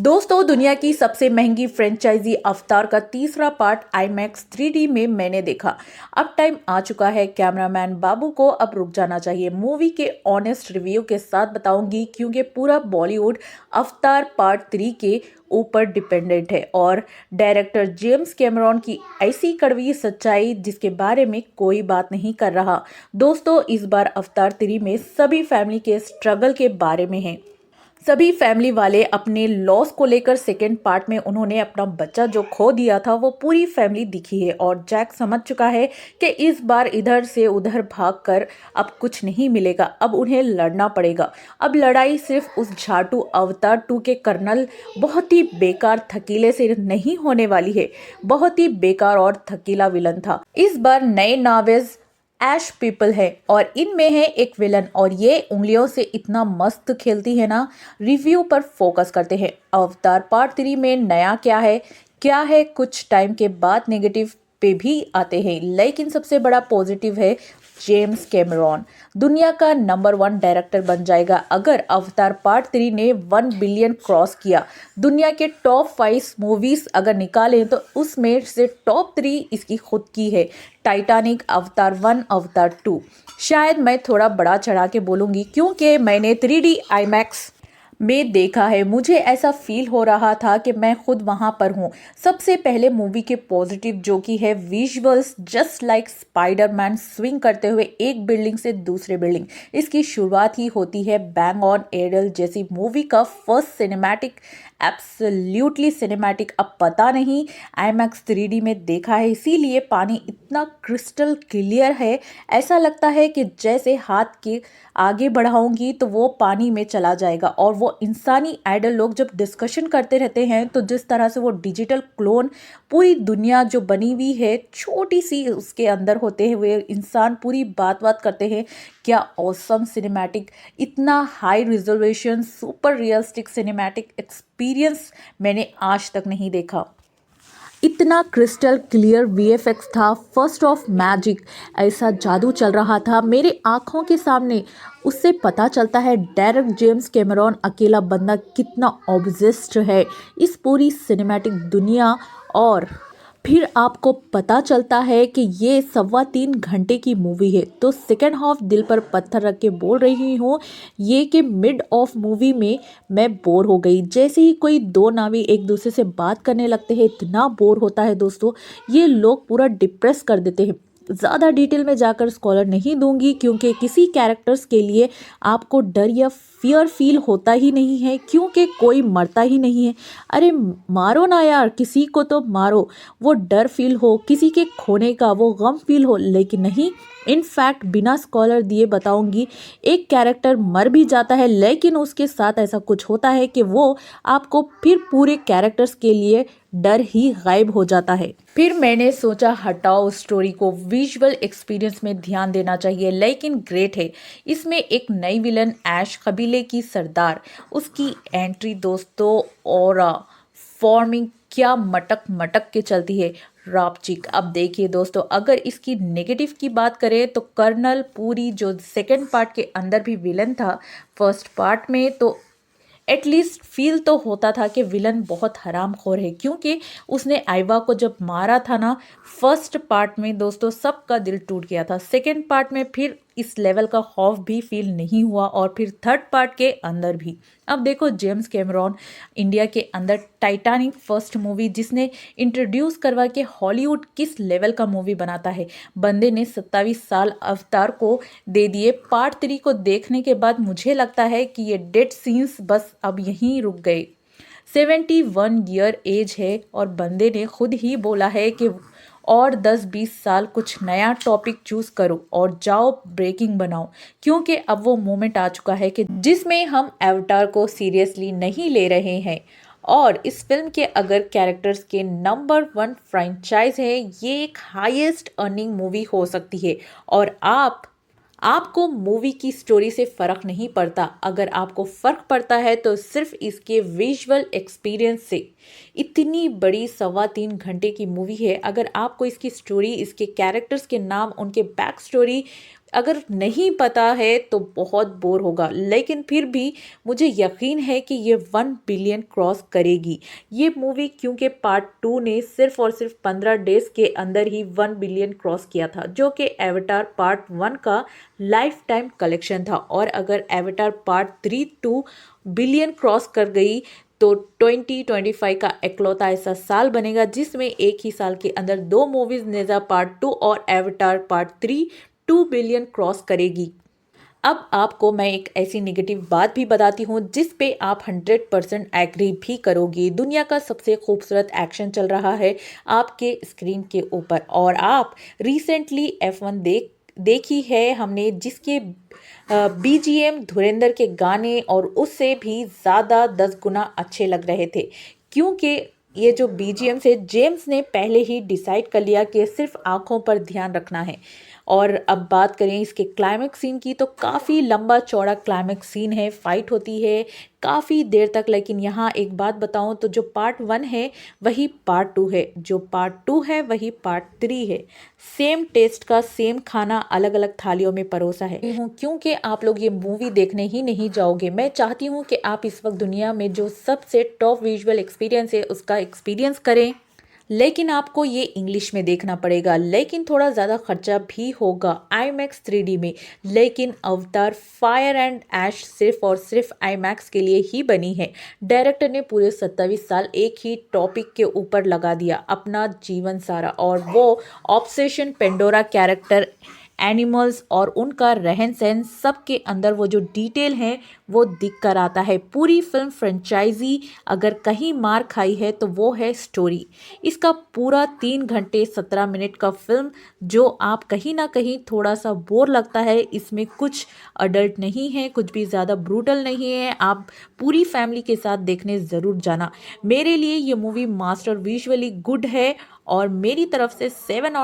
दोस्तों, दुनिया की सबसे महंगी फ्रेंचाइजी अवतार का तीसरा पार्ट आईमैक्स 3D में मैंने देखा। अब टाइम आ चुका है कैमरामैन बाबू को अब रुक जाना चाहिए। मूवी के ऑनेस्ट रिव्यू के साथ बताऊंगी क्योंकि पूरा बॉलीवुड अवतार पार्ट 3 के ऊपर डिपेंडेंट है और डायरेक्टर जेम्स कैमरॉन की ऐसी कड़वी सच्चाई जिसके बारे में कोई बात नहीं कर रहा। दोस्तों, इस बार अवतार 3 में सभी फैमिली के स्ट्रगल के बारे में है। सभी फैमिली वाले अपने लॉस को लेकर सेकेंड पार्ट में उन्होंने अपना बच्चा जो खो दिया था वो पूरी फैमिली दिखी है और जैक समझ चुका है कि इस बार इधर से उधर भागकर अब कुछ नहीं मिलेगा, अब उन्हें लड़ना पड़ेगा। अब लड़ाई सिर्फ उस झाटू अवतार 2 के कर्नल बहुत ही बेकार थकीले से नहीं होने वाली है। बहुत ही बेकार और थकीला विलन था। इस बार नए नावेज ऐश पीपल है और इनमें है एक विलन और ये उंगलियों से इतना मस्त खेलती है ना। रिव्यू पर फोकस करते हैं। अवतार पार्ट 3 में नया क्या है कुछ टाइम के बाद नेगेटिव पे भी आते हैं, लेकिन सबसे बड़ा पॉजिटिव है जेम्स कैमरॉन दुनिया का नंबर 1 डायरेक्टर बन जाएगा अगर अवतार पार्ट 3 ने 1 बिलियन क्रॉस किया। दुनिया के टॉप 5 मूवीज अगर निकालें तो उसमें से टॉप 3 इसकी खुद की है। टाइटैनिक, अवतार 1, अवतार 2। शायद मैं थोड़ा बड़ा चढ़ा के बोलूँगी क्योंकि मैंने 3D आईमैक्स में देखा है। मुझे ऐसा फील हो रहा था कि मैं खुद वहां पर हूं। सबसे पहले मूवी के पॉजिटिव जो कि है visuals, just like Spiderman swing करते हुए एक बिल्डिंग से दूसरे बिल्डिंग। इसकी शुरुआत ही होती है बैंग ऑन एडल जैसी मूवी का फर्स्ट सिनेमैटिक, एब्सोल्युटली सिनेमैटिक। अब पता नहीं आईमैक्स 3D में देखा है इसीलिए पानी इतना क्रिस्टल क्लियर है, ऐसा लगता है कि जैसे हाथ के आगे बढ़ाऊंगी तो वो पानी में चला जाएगा। और वो इंसानी आइडल लोग जब डिस्कशन करते रहते हैं तो जिस तरह से वो डिजिटल क्लोन पूरी दुनिया जो बनी हुई है छोटी सी उसके अंदर होते हुए इंसान पूरी बात करते हैं, क्या ऑसम सिनेमैटिक, इतना high resolution super realistic cinematic experience मैंने आज तक नहीं देखा। इतना क्रिस्टल क्लियर वीएफएक्स था, फर्स्ट ऑफ मैजिक, ऐसा जादू चल रहा था मेरे आंखों के सामने। उससे पता चलता है डायरेक्टर जेम्स कैमरॉन अकेला बंदा कितना ऑब्सेस्ड है इस पूरी सिनेमैटिक दुनिया। और फिर आपको पता चलता है कि ये 3.25 घंटे की मूवी है। तो सेकेंड हाफ दिल पर पत्थर रख के बोल रही हूँ ये कि मिड ऑफ मूवी में मैं बोर हो गई। जैसे ही कोई दो नावी एक दूसरे से बात करने लगते हैं इतना बोर होता है दोस्तों, ये लोग पूरा डिप्रेस कर देते हैं। ज़्यादा डिटेल में जाकर स्कॉलर नहीं दूंगी क्योंकि किसी कैरेक्टर्स के लिए आपको डर या फियर फील होता ही नहीं है क्योंकि कोई मरता ही नहीं है। अरे मारो ना यार, किसी को तो मारो, वो डर फील हो, किसी के खोने का वो गम फील हो, लेकिन नहीं। इनफैक्ट बिना स्कॉलर दिए बताऊंगी एक कैरेक्टर मर भी जाता है लेकिन उसके साथ ऐसा कुछ होता है कि वो आपको फिर पूरे कैरेक्टर्स के लिए डर ही गायब हो जाता है। फिर मैंने सोचा हटाओ स्टोरी को, विजुअल एक्सपीरियंस में ध्यान देना चाहिए, लेकिन ग्रेट है। इसमें एक नई विलन ऐश, कबीले की सरदार, उसकी एंट्री दोस्तों और फॉर्मिंग क्या मटक मटक के चलती है रापचिक। अब देखिए दोस्तों, अगर इसकी नेगेटिव की बात करें तो कर्नल पूरी जो सेकंड पार्ट के अंदर भी विलन था फर्स्ट पार्ट में, तो एटलीस्ट फील तो होता था कि विलन बहुत हरामखोर है क्योंकि उसने आइवा को जब मारा था ना फर्स्ट पार्ट में दोस्तों सबका दिल टूट गया था। सेकंड पार्ट में फिर इस लेवल का खौफ भी फील नहीं हुआ और फिर थर्ड पार्ट के अंदर भी। अब देखो जेम्स कैमरॉन इंडिया के अंदर टाइटैनिक फर्स्ट मूवी जिसने इंट्रोड्यूस करवा के हॉलीवुड किस लेवल का मूवी बनाता है। बंदे ने 27 साल अवतार को दे दिए। पार्ट 3 को देखने के बाद मुझे लगता है कि ये डेड सीन्स बस अब यहीं रुक गए। 71 ईयर एज है और बंदे ने खुद ही बोला है कि और 10-20 साल कुछ नया टॉपिक चूज करो और जाओ ब्रेकिंग बनाओ, क्योंकि अब वो मोमेंट आ चुका है कि जिसमें हम एवटार को सीरियसली नहीं ले रहे हैं। और इस फिल्म के अगर कैरेक्टर्स के नंबर 1 फ्रेंचाइज है, ये एक हाईएस्ट अर्निंग मूवी हो सकती है। और आपको मूवी की स्टोरी से फ़र्क नहीं पड़ता, अगर आपको फ़र्क पड़ता है तो सिर्फ इसके विजुअल एक्सपीरियंस से। इतनी बड़ी 3.25 घंटे की मूवी है, अगर आपको इसकी स्टोरी, इसके कैरेक्टर्स के नाम, उनके बैक स्टोरी अगर नहीं पता है तो बहुत बोर होगा, लेकिन फिर भी मुझे यकीन है कि ये 1 बिलियन क्रॉस करेगी ये मूवी, क्योंकि पार्ट 2 ने सिर्फ और सिर्फ 15 डेज के अंदर ही 1 बिलियन क्रॉस किया था, जो कि एवेटार पार्ट 1 का लाइफ टाइम कलेक्शन था। और अगर एवेटार पार्ट 3 2 बिलियन क्रॉस कर गई तो 2025 का इकलौता ऐसा साल बनेगा जिसमें एक ही साल के अंदर 2 मूवीज नेजा पार्ट 2 और एवेटार पार्ट 3 2 बिलियन क्रॉस करेगी। अब आपको मैं एक ऐसी नेगेटिव बात भी बताती हूँ जिस पे आप 100% एग्री भी करोगी। दुनिया का सबसे खूबसूरत एक्शन चल रहा है आपके स्क्रीन के ऊपर, और आप रिसेंटली F1 देखी है हमने, जिसके बीजीएम धुरंधर के गाने और उससे भी ज़्यादा 10 गुना अच्छे लग रहे थे, क्योंकि ये जो बीजीएम से जेम्स ने पहले ही डिसाइड कर लिया कि सिर्फ आंखों पर ध्यान रखना है। और अब बात करें इसके क्लाइमेक्स सीन की, तो काफ़ी लंबा चौड़ा क्लाइमेक्स सीन है, फाइट होती है काफ़ी देर तक। लेकिन यहाँ एक बात बताऊँ तो जो पार्ट 1 है वही पार्ट 2 है, जो पार्ट 2 है वही पार्ट 3 है। सेम टेस्ट का सेम खाना अलग अलग थालियों में परोसा है। क्योंकि आप लोग ये मूवी देखने ही नहीं जाओगे, मैं चाहती हूँ कि आप इस वक्त दुनिया में जो सबसे टॉप विजुअल एक्सपीरियंस है उसका एक्सपीरियंस करें, लेकिन आपको ये इंग्लिश में देखना पड़ेगा, लेकिन थोड़ा ज़्यादा खर्चा भी होगा IMAX 3D में। लेकिन अवतार फायर एंड ऐश सिर्फ और सिर्फ IMAX के लिए ही बनी है। डायरेक्टर ने पूरे 27 साल एक ही टॉपिक के ऊपर लगा दिया अपना जीवन सारा, और वो ऑब्सेशन पेंडोरा कैरेक्टर, एनिमल्स और उनका रहन सहन, सबके अंदर वो जो डिटेल है वो दिख कर आता है। पूरी फिल्म फ्रेंचाइजी अगर कहीं मार खाई है तो वो है स्टोरी। इसका पूरा 3 घंटे 17 मिनट का फिल्म जो आप कहीं ना कहीं थोड़ा सा बोर लगता है, इसमें कुछ अडल्ट नहीं है, कुछ भी ज़्यादा ब्रूटल नहीं है। आप पूरी फैमिली के साथ देखने ज़रूर जाना। मेरे लिए ये मूवी मास्टर विजुअली गुड है और मेरी तरफ से 10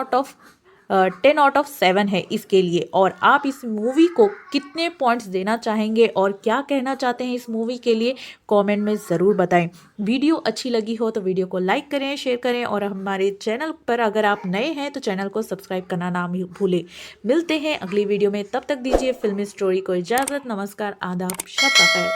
आउट ऑफ 7 है इसके लिए। और आप इस मूवी को कितने पॉइंट्स देना चाहेंगे और क्या कहना चाहते हैं इस मूवी के लिए, कमेंट में ज़रूर बताएं। वीडियो अच्छी लगी हो तो वीडियो को लाइक करें, शेयर करें, और हमारे चैनल पर अगर आप नए हैं तो चैनल को सब्सक्राइब करना ना भूलें। मिलते हैं अगली वीडियो में, तब तक दीजिए फिल्मी स्टोरी को इजाज़त। नमस्कार, आदाब, शब बख़ैर।